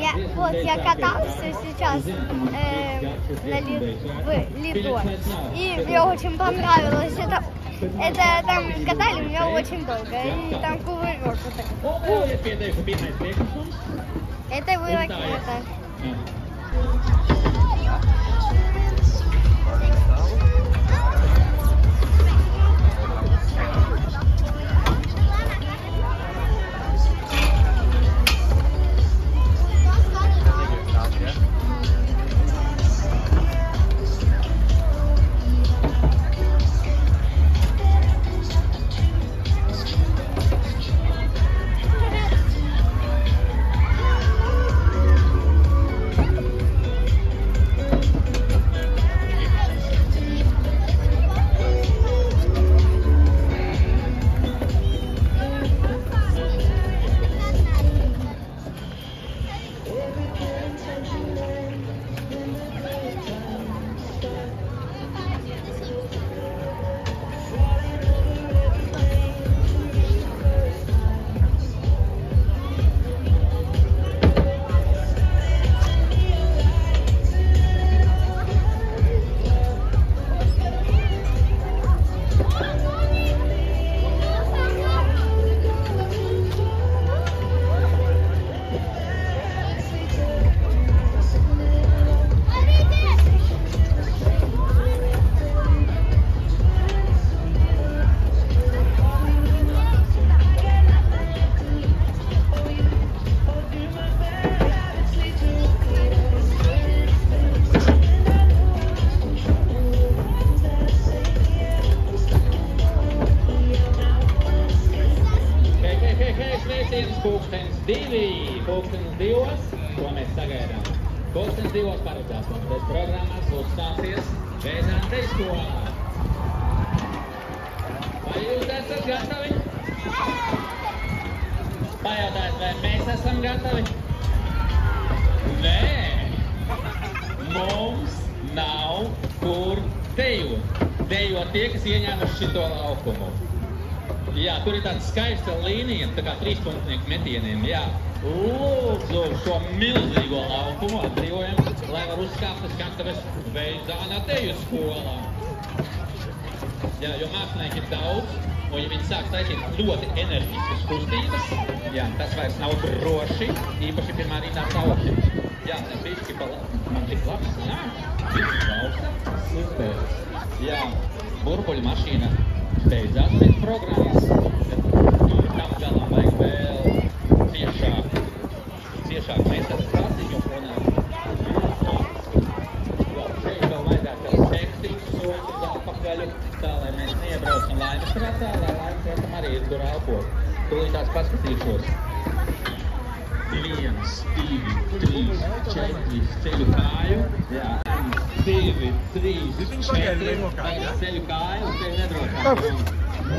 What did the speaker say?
Я катался сейчас в льду, и мне очень понравилось. Это там катали меня очень долго, и там кувырок. Это было круто. Pulkstenis divos, ko mēs sagaidām. Pulkstenis divos paredzēts mums pēc programmas uzstāsies Vēzante skolā. Vai jūs esat gatavi? Pajautājiet, vai mēs esam gatavi? Nē, mums nav kur dejot. Dejot tie, kas ieņēmuši šito laukumu. Jā, tur ir tāda skaista līnija, tā kā trīspunktnieku metieniem, jā. Lūdzu, šo milzīgo laukumu atbrīvojam, lai var uzkāpt uz skatuves Vēzāna teju skolā. Jā, jo mākslinieki ir daudz, un ja viņi sāk taisīt ļoti enerģiskas kustības, jā, tas vairs nav droši, īpaši pirmā rindā tauši. Jā, bišķi man tik labs nāk, bišķi lausa, super. Jā, burbuļu mašīna beidzās pēc programmas, tam galam vajag vēl ciešāk mēs ar strāciņu runāt. Šeit vēl vajadzētu vēl sekstīgs soļus uz atpakaļu, tā, lai mēs neiebraucam laimes prātā, lai laimes prātam arī ir tur elpot. Tūlītās paskatīšos. 1, 2, 3, 4, ceļu kāju. Jā. 2, 3, 4, ceļu kāju un ceļu nedrošāk.